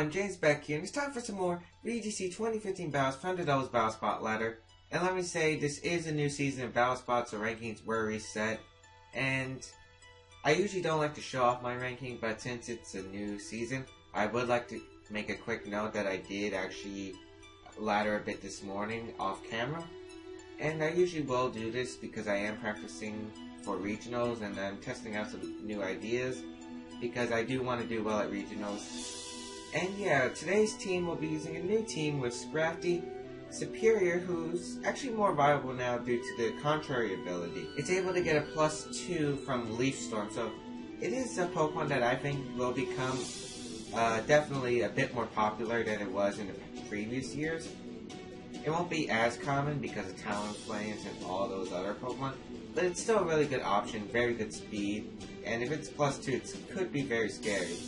everyone, James Baek here, and it's time for some more VGC 2015 battles from the Doubles Battle Spot ladder. And let me say, this is a new season of Battle Spots, so rankings were reset. And I usually don't like to show off my ranking, but since it's a new season, I would like to make a quick note that I did actually ladder a bit this morning off camera. And I usually will do this because I am practicing for regionals and I'm testing out some new ideas, because I do want to do well at regionals. And yeah, today's team will be using a new team with Scrafty, Superior, who's actually more viable now due to the contrary ability. It's able to get a +2 from Leaf Storm, so it is a Pokemon that I think will become definitely a bit more popular than it was in the previous years. It won't be as common because of Talonflames and all those other Pokemon, but it's still a really good option, very good speed, and if it's +2, it could be very scary.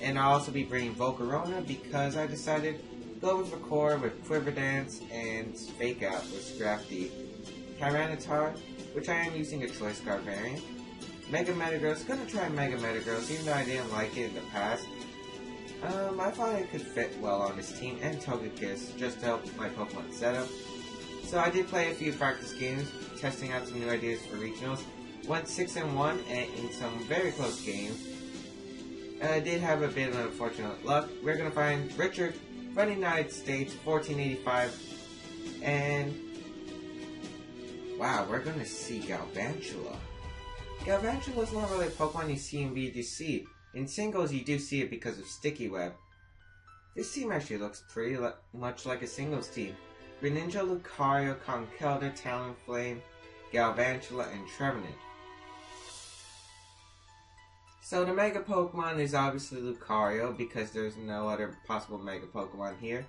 And I'll also be bringing Volcarona because I decided to go with Record with Quiver Dance and Fake Out with Scrafty. Tyranitar, which I am using a Choice Scarf variant. Mega Metagross, gonna try Mega Metagross even though I didn't like it in the past. I thought it could fit well on this team, and Togekiss, just to help my Pokemon setup. So I did play a few practice games, testing out some new ideas for regionals. Went 6-1 in some very close games. I did have a bit of unfortunate luck. We're going to find Richard from the United States, 1485. And wow, we're going to see Galvantula. Galvantula is not really a Pokemon you see in VGC. In singles, you do see it because of Sticky Web. This team actually looks pretty much like a singles team. Greninja, Lucario, Conkeldurr, Talonflame, Galvantula, and Trevenant. So the Mega Pokemon is obviously Lucario because there's no other possible Mega Pokemon here.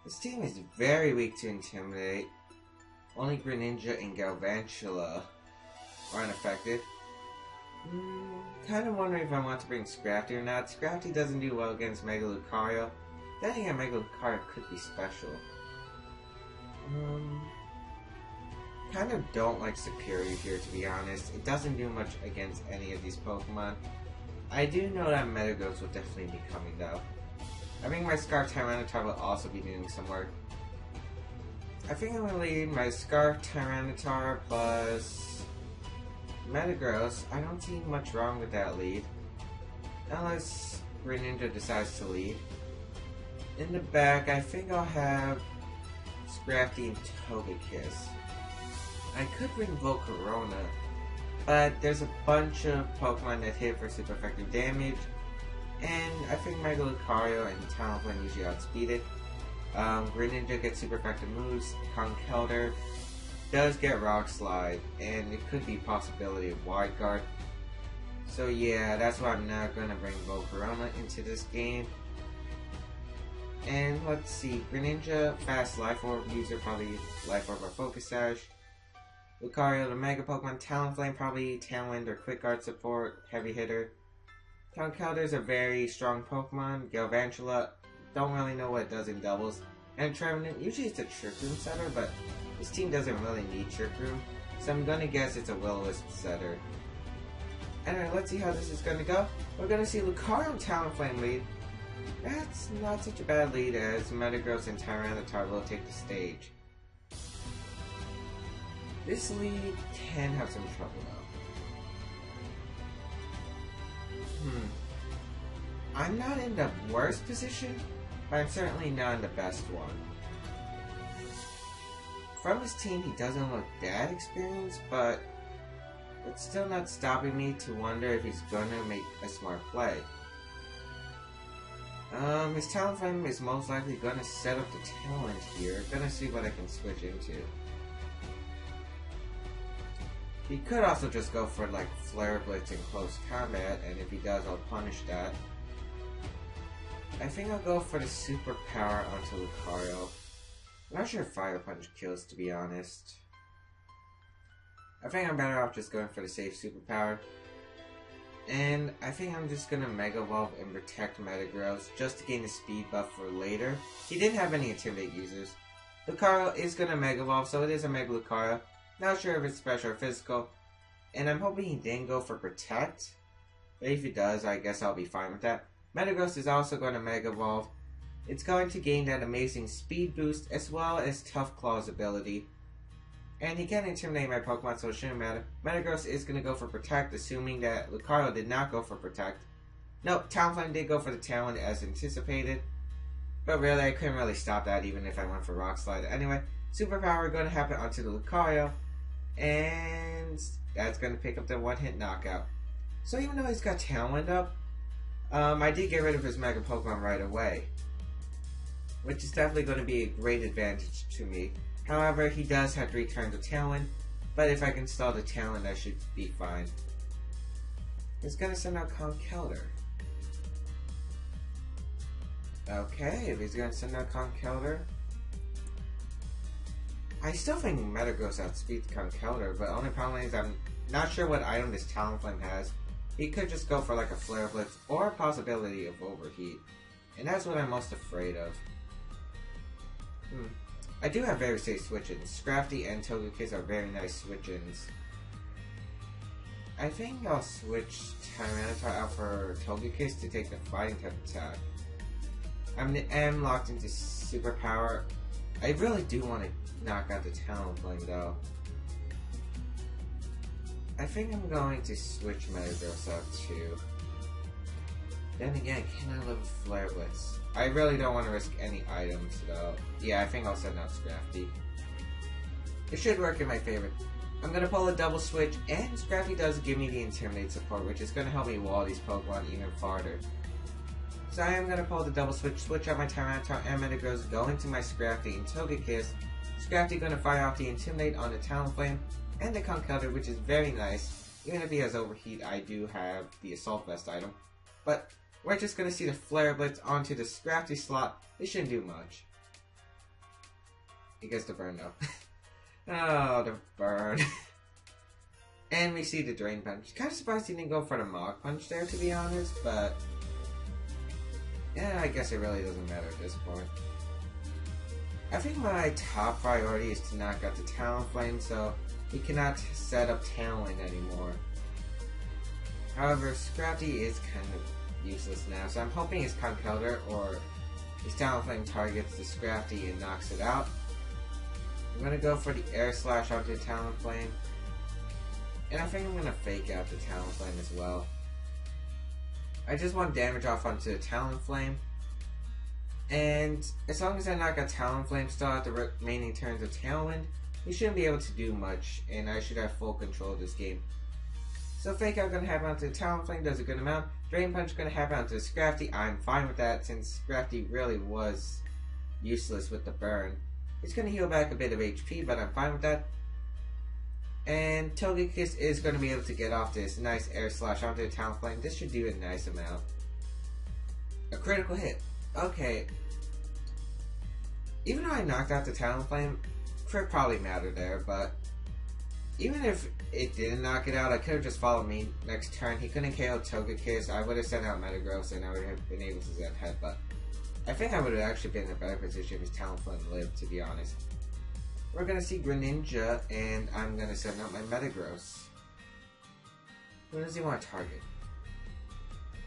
This team is very weak to Intimidate. Only Greninja and Galvantula are unaffected. Kind of wondering if I want to bring Scrafty or not. Scrafty doesn't do well against Mega Lucario. Then again, Mega Lucario could be special. Kind of don't like Superior here, to be honest. It doesn't do much against any of these Pokemon. I do know that Metagross will definitely be coming though. I think my Scarf Tyranitar will also be doing some work. I think I'm going to lead my Scarf Tyranitar plus Metagross. I don't see much wrong with that lead. Unless Greninja decides to lead. In the back, I think I'll have Scrafty and Togekiss. I could bring Volcarona, but there's a bunch of Pokemon that hit for super effective damage, and I think Mega Lucario and Talonflame usually outspeed it. Greninja gets super effective moves, Conkeldurr does get Rock Slide, and it could be a possibility of Wide Guard. So yeah, that's why I'm not going to bring Volcarona into this game. And let's see, Greninja, fast Life Orb user, probably Life Orb or Focus Sash. Lucario, the Mega Pokemon, Talonflame, probably Tailwind or Quick Guard support, heavy hitter. Conkeldurr is a very strong Pokemon. Galvantula, don't really know what it does in doubles. And Trevenant, usually it's a Trick Room setter, but this team doesn't really need Trick Room, so I'm gonna guess it's a Will-O-Wisp setter. Anyway, let's see how this is gonna go. We're gonna see Lucario and Talonflame lead. That's not such a bad lead, as Metagross and Tyranitar will take the stage. This lead can have some trouble though. I'm not in the worst position, but I'm certainly not in the best one. From his team, he doesn't look that experienced, but it's still not stopping me to wonder if he's gonna make a smart play. His Talonflame is most likely gonna set up the Talent here. Gonna see what I can switch into. He could also just go for like Flare Blitz in close combat, and if he does, I'll punish that. I think I'll go for the Super Power onto Lucario. I'm not sure if Fire Punch kills, to be honest. I think I'm better off just going for the safe Super Power. And I think I'm just gonna Mega Evolve and protect Metagross just to gain a speed buff for later. He didn't have any Intimidate users. Lucario is gonna Mega Evolve, so it is a Mega Lucario. Not sure if it's special or physical. And I'm hoping he didn't go for Protect. But if he does, I guess I'll be fine with that. Metagross is also going to Mega Evolve. It's going to gain that amazing speed boost as well as Tough Claw's ability. And he can't intimidate my Pokemon, so it shouldn't matter. Metagross is going to go for Protect, assuming that Lucario did not go for Protect. Nope, Talonflame did go for the Talon as anticipated. But really, I couldn't really stop that even if I went for Rock Slide. Anyway, Superpower going to happen onto the Lucario. And that's going to pick up the one-hit knockout. So even though he's got Tailwind up, I did get rid of his Mega Pokemon right away. Which is definitely going to be a great advantage to me. However, he does have 3 turns of Tailwind, but if I can stall the Tailwind, I should be fine. He's going to send out Conkeldurr. Okay, if he's going to send out Conkeldurr... I still think Metagross outspeeds Conkeldurr, but the only problem is I'm not sure what item this Talonflame has. He could just go for like a Flare Blitz or a possibility of Overheat. And that's what I'm most afraid of. I do have very safe switch-ins. Scrafty and Togekiss are very nice switch-ins. I think I'll switch Tyranitar out for Togekiss to take the Fighting type attack. I'm locked into Superpower. I really do want to knock out the Talonflame though. I think I'm going to switch Metagross out too. Then again, can I live with Flare Blitz? I really don't want to risk any items though. Yeah, I think I'll send out Scrafty. It should work in my favor. I'm going to pull a double switch, and Scrafty does give me the Intimidate support, which is going to help me wall these Pokemon even farther. So I am going to pull the double switch, switch out my Tyranitar and Metagross, go into my Scrafty and Togekiss. Scrafty going to fire off the Intimidate on the Talonflame and the Conkeldurr, which is very nice. Even if he has Overheat, I do have the Assault Vest item. But we're just going to see the Flare Blitz onto the Scrafty slot. It shouldn't do much. He gets the burn though. Oh, the burn. And we see the Drain Punch. Kind of surprised he didn't go for the Mach Punch there, to be honest, but... yeah, I guess it really doesn't matter at this point. I think my top priority is to knock out the Talonflame, so he cannot set up Talon anymore. However, Scrafty is kind of useless now, so I'm hoping his Conkeldurr or his Talonflame targets the Scrafty and knocks it out. I'm going to go for the Air Slash onto the Talonflame. And I think I'm going to fake out the Talonflame as well. I just want damage off onto the Talonflame. And as long as I knock out Talonflame still at the remaining turns of Tailwind, he shouldn't be able to do much, and I should have full control of this game. So Fake Out going to happen onto the Talonflame, does a good amount. Drain Punch going to happen onto the Scrafty. I'm fine with that since Scrafty really was useless with the burn. It's going to heal back a bit of HP, but I'm fine with that. And Togekiss is going to be able to get off this nice Air Slash onto the Talonflame. This should do a nice amount. A critical hit. Okay. Even though I knocked out the Talonflame, crit probably mattered there, but even if it didn't knock it out, I could have just followed me next turn. He couldn't KO Togekiss. I would have sent out Metagross and I would have been able to Zen Headbutt. I think I would have actually been in a better position if his Talonflame lived, to be honest. We're going to see Greninja, and I'm going to send out my Metagross. Who does he want to target?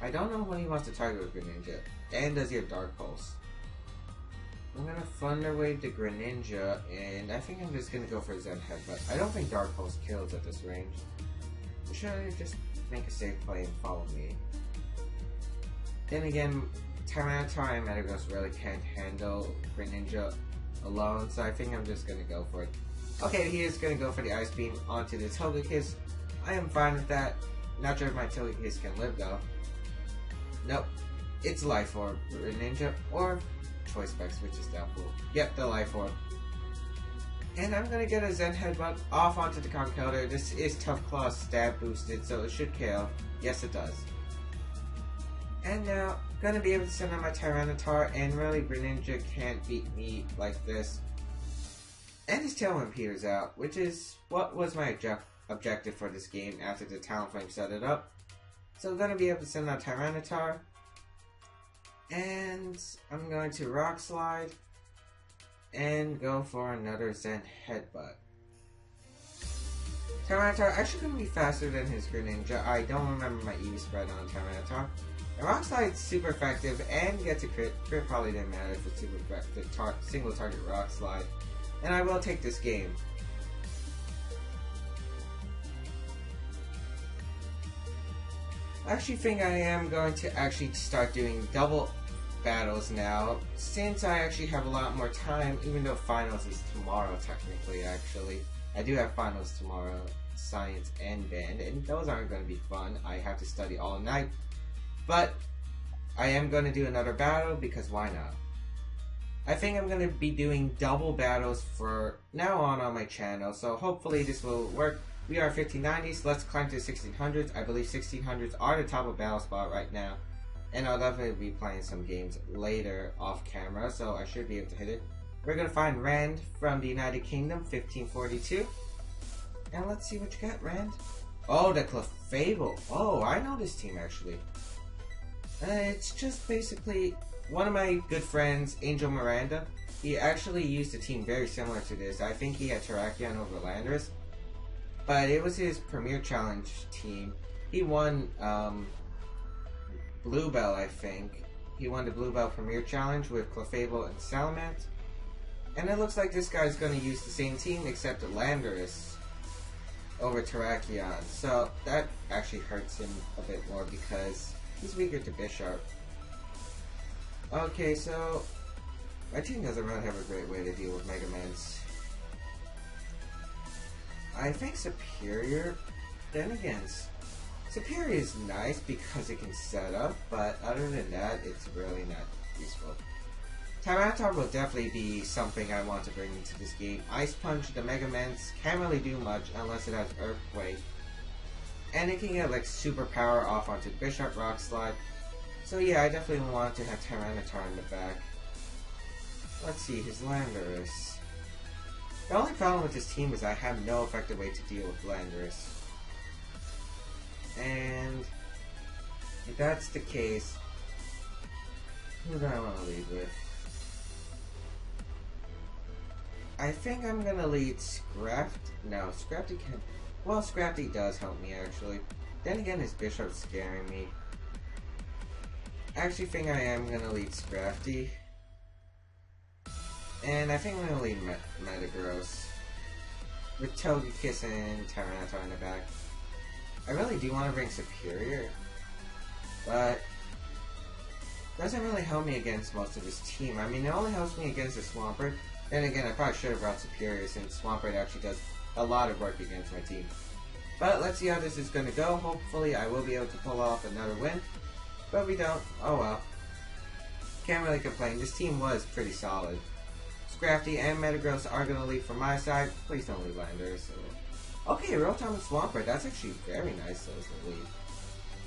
I don't know what he wants to target with Greninja. And does he have Dark Pulse? I'm going to Thunder Wave the Greninja, and I think I'm just going to go for Zen Headbutt. I don't think Dark Pulse kills at this range. Should I just make a safe play and follow me? Then again, Tyranitar and Metagross really can't handle Greninja alone, so I think I'm just going to go for it. Okay, he is going to go for the Ice Beam onto the Togekiss. I am fine with that. Not sure if my Togekiss can live though. Nope. It's Life Orb, Greninja, or Choice Specs, which is doubtful. Yep, the Life Orb. And I'm going to get a Zen Headbutt off onto the Conkeldurr. This is Tough Claw stab boosted, so it should kill. Yes, it does. And now, going to be able to send out my Tyranitar, and really Greninja can't beat me like this. And his Tailwind peters out, which is what was my objective for this game after the Talonflame set it up. So I'm going to be able to send out Tyranitar. And I'm going to Rock Slide and go for another Zen Headbutt. Tyranitar actually going to be faster than his Greninja. I don't remember my EV spread on Tyranitar. And Rock Slide's super effective and gets a crit. Crit probably didn't matter if it's super effective. Single target Rock Slide. And I will take this game. I actually think I am going to actually start doing double battles now, since I actually have a lot more time, even though finals is tomorrow technically. Actually, I do have finals tomorrow, science and band, and those aren't going to be fun. I have to study all night, but I am going to do another battle because why not? I think I'm going to be doing double battles for now on my channel, so hopefully this will work. We are 1590s, let's climb to the 1600s. I believe 1600s are the top of battle spot right now. And I'll definitely be playing some games later off camera, so I should be able to hit it. We're going to find Rand from the United Kingdom, 1542. And let's see what you got, Rand. Oh, the Clefable. Oh, I know this team actually. It's just basically one of my good friends, Angel Miranda. He actually used a team very similar to this. I think he had Terrakion over Landorus. But it was his Premier Challenge team. He won Bluebell, I think. He won the Bluebell Premier Challenge with Clefable and Salamence. And it looks like this guy's going to use the same team except Landorus over Terrakion. So that actually hurts him a bit more because he's weaker to Bisharp. Okay, so my team doesn't really have a great way to deal with Mega Mans. I think Superior, then again, Superior is nice because it can set up, but other than that, it's really not useful. Tyranitar will definitely be something I want to bring into this game. Ice Punch, the Mega Mans can't really do much unless it has Earthquake. And it can get like super power off onto Bisharp Rock Slide. So yeah, I definitely want to have Tyranitar in the back. Let's see, his Landorus. The only problem with this team is I have no effective way to deal with Landorus. And if that's the case, who do I want to lead with? I think I'm going to lead Scrafty. No, Scrafty can... Well, Scrafty does help me actually. Then again, his Bisharp's scaring me. I actually think I am going to lead Scrafty. And I think I'm going to lead Metagross with Togekiss and Tyranitar in the back. I really do want to bring Superior, but it doesn't really help me against most of his team. I mean, it only helps me against the Swampert. Then again, I probably should have brought Superior since Swampert actually does a lot of work against my team. But let's see how this is going to go. Hopefully I will be able to pull off another win. But if we don't, oh well. Can't really complain. This team was pretty solid. Scrafty and Metagross are going to lead from my side. Please don't leave Landorus. Okay, Rotom and Swampert. That's actually very nice as the lead.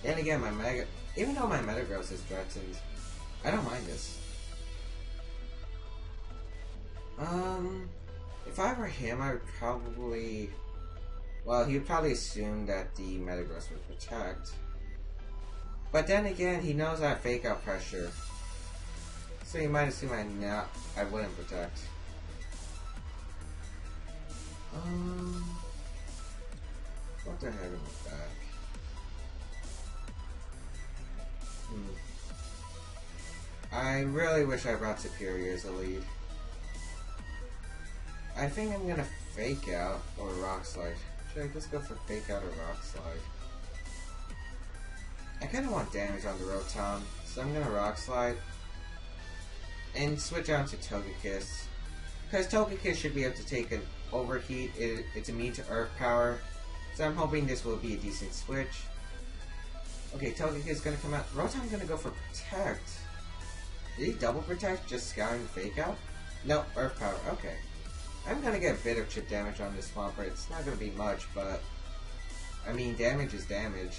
And again, even though my Metagross is threatened, I don't mind this. If I were him, I would probably... Well, he would probably assume that the Metagross would protect. But then again, he knows I have Fake Out pressure. So you might assume I wouldn't protect. What the heck in the back? I really wish I brought Superior as a lead. I think I'm gonna Fake Out or Rock Slide. Should I just go for Fake Out or Rock Slide? I kinda want damage on the Rotom, so I'm gonna Rock Slide. And switch out to Togekiss. Because Togekiss should be able to take an Overheat. It's immune to Earth Power. So I'm hoping this will be a decent switch. Okay, Togekiss is going to come out. Rotom's going to go for Protect. Did he double Protect just scouring the Fake Out? No, Earth Power. Okay. I'm going to get a bit of chip damage on this Swampert. It's not going to be much, but... I mean, damage is damage.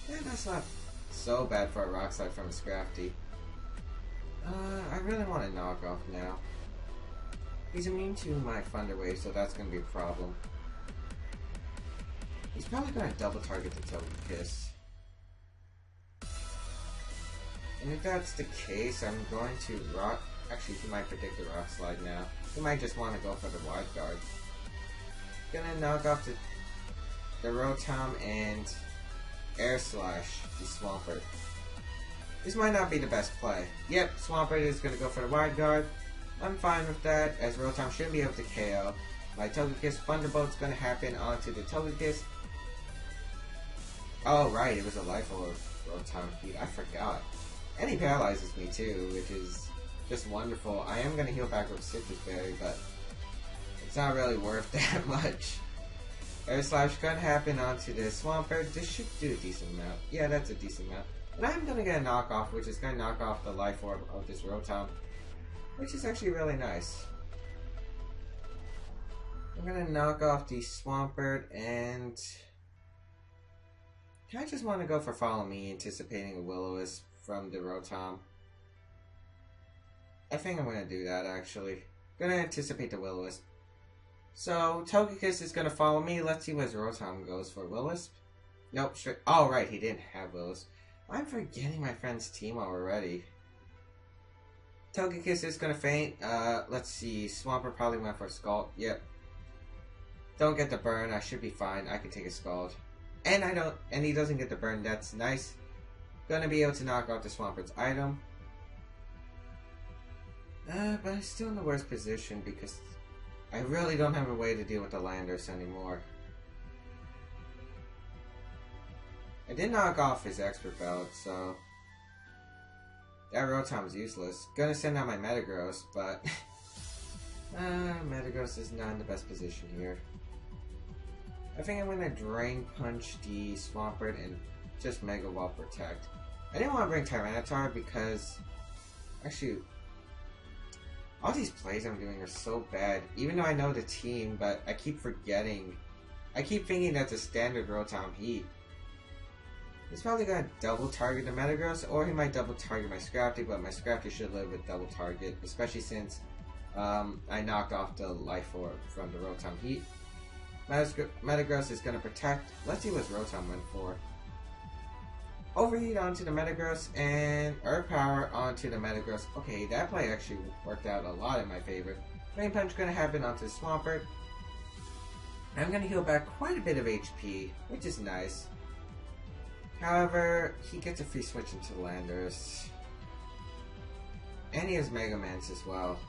Yeah, that's not so bad for a Rock Slide from a Scrafty. I really want to knock off now. He's immune to my Thunder Wave, so that's going to be a problem. He's probably going to double target the Togekiss. And if that's the case, I'm going to Rock... Actually, he might predict the Rock Slide now. He might just want to go for the Wild Guard. Gonna knock off the Rotom and Air Slash the Swampert. This might not be the best play. Yep, Swampert is going to go for the wide guard. I'm fine with that, as Rotom shouldn't be able to KO. My Togekiss Thunderbolt's going to happen onto the Togekiss. Oh right, it was a Life Orb Rotom Heat. I forgot. And he paralyzes me too, which is just wonderful. I am going to heal back with Citrus Berry, but it's not really worth that much. Air Slash going to happen onto the Swampert. This should do a decent amount. Yeah, that's a decent amount. And I'm going to get a knockoff, which is going to knock off the Life Orb of this Rotom, which is actually really nice. I'm going to knock off the Swampert, and I just want to go for Follow Me, anticipating a Will-O-Wisp from the Rotom. I think I'm going to do that, actually. I'm going to anticipate the Will-O-Wisp. So, Togekiss is going to follow me. Let's see where Rotom goes for Will-O-Wisp. Nope, straight. Oh, right, he didn't have Will-O-Wisp. I'm forgetting my friend's team already. Togekiss is going to faint. Let's see. Swampert probably went for a Scald. Yep. Don't get the burn. I should be fine. I can take a Scald. And I don't. And he doesn't get the burn. That's nice. Gonna be able to knock out the Swampert's item. But I'm still in the worst position because I really don't have a way to deal with the Landorus anymore. I did knock off his Expert Belt, so that Rotom's useless. Gonna send out my Metagross, but Metagross is not in the best position here. I think I'm gonna Drain Punch the Swampert and just Mega Wall Protect. I didn't want to bring Tyranitar because, actually, all these plays I'm doing are so bad. Even though I know the team, but I keep forgetting. I keep thinking that's a standard Rotom Heat. He's probably gonna double target the Metagross, or he might double target my Scrafty, but my Scrafty should live with double target, especially since I knocked off the Life Orb from the Rotom Heat. Metagross is gonna protect. Let's see what Rotom went for. Overheat onto the Metagross and Earth Power onto the Metagross. Okay, that play actually worked out a lot in my favor. Rain Punch gonna happen onto the Swampert. I'm gonna heal back quite a bit of HP, which is nice. However, he gets a free switch into Landorus. And he has Mega Mance as well.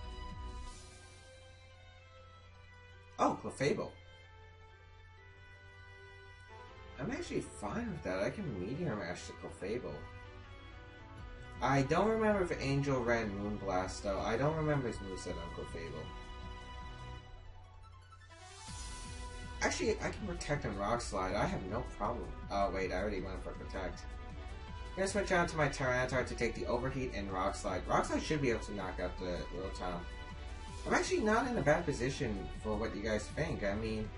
Oh, Clefable. I'm actually fine with that. I can Meteor Mash the Clefable. I don't remember if Angel ran Moonblast though. I don't remember his moveset on Clefable. Actually, I can Protect and Rock Slide. I have no problem. Oh wait, I already went for Protect. I'm gonna switch on to my Tyranitar to take the Overheat and Rock Slide. Rock Slide should be able to knock out the Rotom. I'm actually not in a bad position for what you guys think. I mean,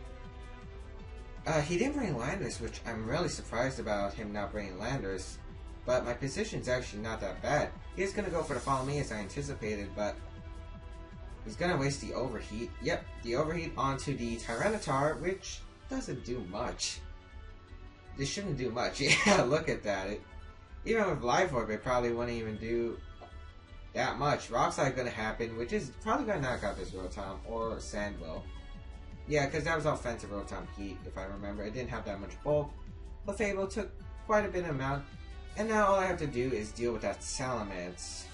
he didn't bring Landorus, which I'm really surprised about him not bringing Landorus. But my position's actually not that bad. He is going to go for the Follow Me as I anticipated, but he's going to waste the Overheat. Yep, the Overheat onto the Tyranitar, which doesn't do much. This shouldn't do much. Yeah, look at that. Even with Life Orb, it probably wouldn't even do that much. Rock Slide going to happen, which is probably going to knock out this Rotom, or Sandwell. Yeah, because that was offensive Rotom Heat, if I remember. It didn't have that much bulk. Clefable took quite a bit of amount. And now all I have to do is deal with that Salamence.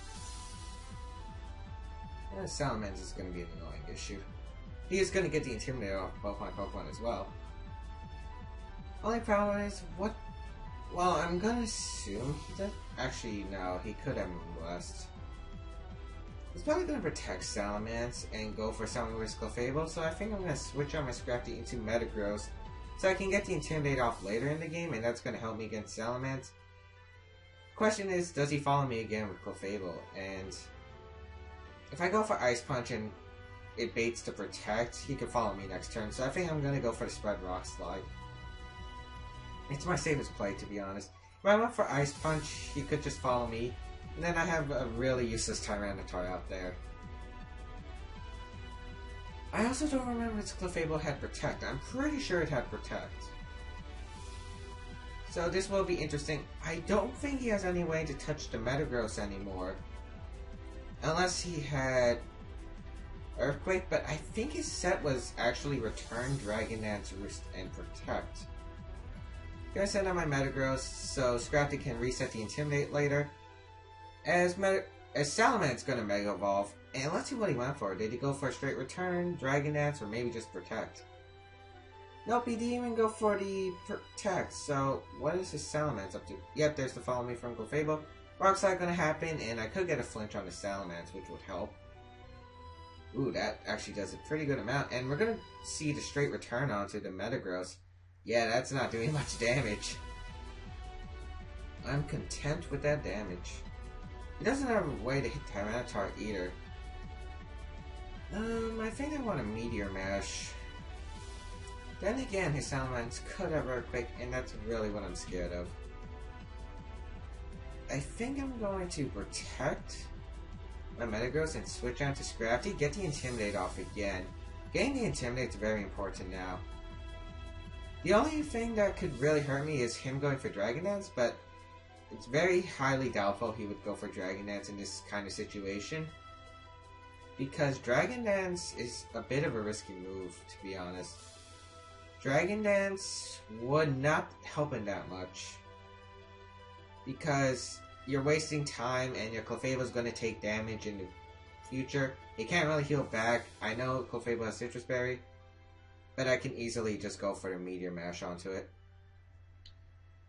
And Salamence is going to be an annoying issue. He is going to get the Intimidator off both my Pokemon as well. Only problem is, what? Well, I'm going to assume he does. Actually, no, he could have Moonblast. He's probably going to protect Salamence and go for something with Clefable, so I think I'm going to switch on my Scrafty into Metagross so I can get the Intimidate off later in the game, and that's going to help me against Salamence. Question is, does he follow me again with Clefable? And if I go for Ice Punch and it baits to protect, he can follow me next turn, so I think I'm going to go for the Spread Rock Slide. It's my safest play, to be honest. If I went for Ice Punch, he could just follow me. And then I have a really useless Tyranitar out there. I also don't remember if Clefable had Protect. I'm pretty sure it had Protect. So this will be interesting. I don't think he has any way to touch the Metagross anymore. Unless he had Earthquake, but I think his set was actually Return, Dragon Dance, Roost, and Protect. I'm gonna send out my Metagross so Scrafty can reset the Intimidate later. as Salaman's gonna Mega Evolve, and let's see what he went for. Did he go for a straight return, Dragon Dance, or maybe just Protect? Nope, he didn't even go for the Protect, so what is his Salamence up to? Yep, there's the Follow Me from Clefable. Rock Slide gonna happen, and I could get a flinch on the Salamence, which would help. Ooh, that actually does a pretty good amount, and we're gonna see the straight return onto the Metagross. Yeah, that's not doing much damage. I'm content with that damage. He doesn't have a way to hit Tyranitar either. I think I want a Meteor Mash. Then again, his Salamence could have Earthquake, and that's really what I'm scared of. I think I'm going to Protect my Metagross and switch on to Scrafty, get the Intimidate off again. Getting the Intimidate is very important now. The only thing that could really hurt me is him going for Dragon Dance, but it's very highly doubtful he would go for Dragon Dance in this kind of situation. Because Dragon Dance is a bit of a risky move, to be honest. Dragon Dance would not help him that much. Because you're wasting time and your Clefable is going to take damage in the future. It can't really heal back. I know Clefable has Citrus Berry, but I can easily just go for the Meteor Mash onto it.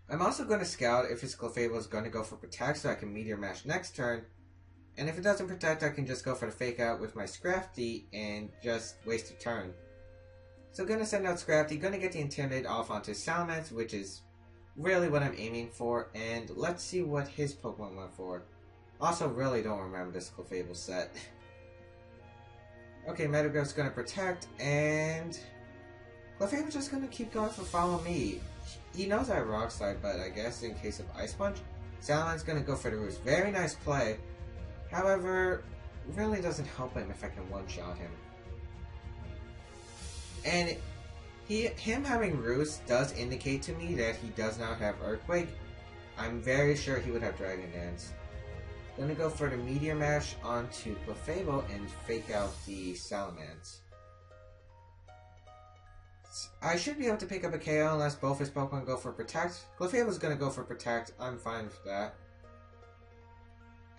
I'm also going to scout if his Clefable is going to go for Protect so I can Meteor Mash next turn. And if it doesn't Protect, I can just go for the Fake Out with my Scrafty and just waste a turn. So going to send out Scrafty, going to get the Intimidate off onto Salamence, which is really what I'm aiming for, and let's see what his Pokemon went for. Also, really don't remember this Clefable set. Okay, Metagross is going to Protect, and Clefable's just going to keep going for Follow Me. He knows I have Rock Slide, but I guess in case of Ice Punch, Salaman's going to go for the Roost. Very nice play. However, really doesn't help him if I can one-shot him. And him having Roost does indicate to me that he does not have Earthquake. I'm very sure he would have Dragon Dance. Gonna go for the Meteor Mash onto Clefable and fake out the Salamence. I should be able to pick up a KO unless both his Pokemon go for Protect. Clefable's gonna go for Protect. I'm fine with that.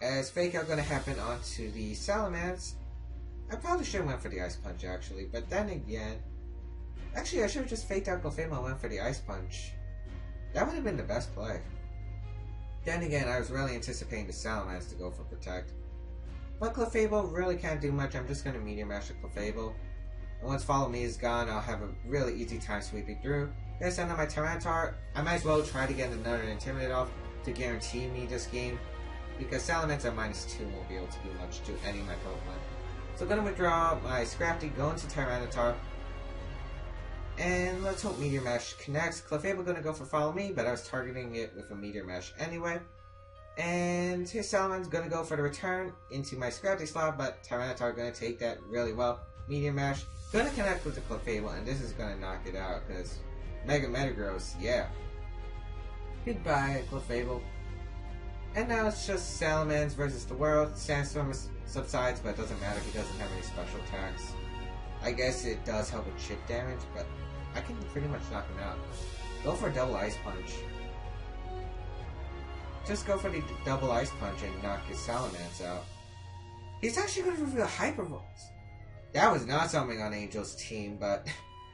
As Fake Out gonna happen onto the Salamence. I probably should have went for the Ice Punch actually, but then again... Actually, I should have just faked out Clefable and went for the Ice Punch. That would have been the best play. Then again, I was really anticipating the Salamence to go for Protect. But Clefable really can't do much. I'm just going to Meteor Mash the Clefable. And once Follow Me is gone, I'll have a really easy time sweeping through. Gonna send out my Tyranitar. I might as well try to get another Intimidate off to guarantee me this game. Because Salamence at -2 won't be able to do much to any of my Pokemon. So I'm going to withdraw my Scrafty, go into Tyranitar. And let's hope Meteor Mash connects. Clefable gonna go for Follow Me, but I was targeting it with a Meteor Mash anyway. And his Salaman's gonna go for the return into my Scrafty slot, but Tyranitar gonna take that really well. Meteor Mash gonna connect with the Clefable, and this is gonna knock it out because Metagross, yeah. Goodbye, Clefable. And now it's just Salamence versus the world. Sandstorm subsides, but it doesn't matter. He doesn't have any special attacks. I guess it does help with chip damage, but I can pretty much knock him out. Go for a double Ice Punch. Just go for the double Ice Punch and knock his Salamence out. He's actually going to reveal Hyper Voice. That was not something on Angel's team, but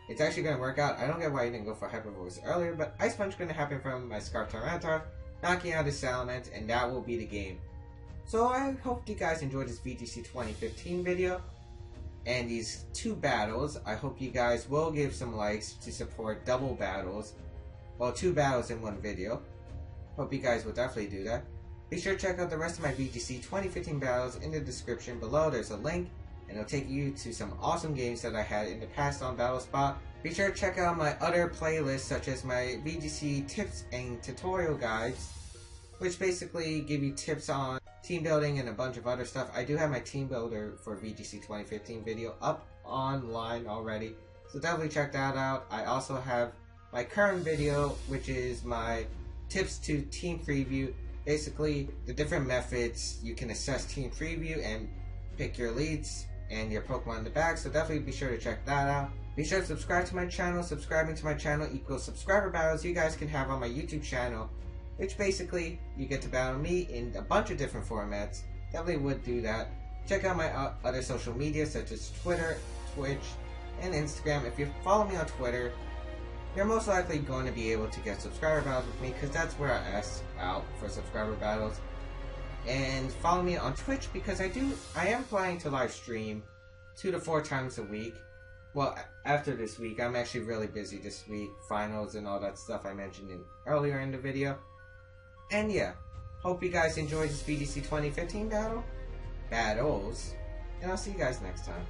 it's actually going to work out. I don't get why he didn't go for Hyper Voice earlier, but Ice Punch is going to happen from my Scarf Tyranitar, knocking out his Salamence, and that will be the game. So I hope you guys enjoyed this VGC 2015 video. And these two battles, I hope you guys will give some likes to support double battles. Well, 2 battles in 1 video. Hope you guys will definitely do that. Be sure to check out the rest of my VGC 2015 battles in the description below. There's a link, and it'll take you to some awesome games that I had in the past on BattleSpot. Be sure to check out my other playlists, such as my VGC tips and tutorial guides, which basically give you tips on team building and a bunch of other stuff. I do have my team builder for VGC 2015 video up online already, so definitely check that out. I also have my current video, which is my tips to team preview. Basically, the different methods you can assess team preview and pick your leads and your Pokemon in the back, so definitely be sure to check that out. Be sure to subscribe to my channel. Subscribing to my channel equals subscriber battles you guys can have on my YouTube channel. which basically you get to battle me in a bunch of different formats. Definitely would do that. Check out my other social media such as Twitter, Twitch, and Instagram. If you follow me on Twitter, you're most likely going to be able to get subscriber battles with me, because that's where I ask out for subscriber battles. And follow me on Twitch, because I am planning to live stream 2 to 4 times a week. Well, after this week, I'm actually really busy this week, finals and all that stuff I mentioned earlier in the video. And yeah, hope you guys enjoyed this VGC 2015 battles, and I'll see you guys next time.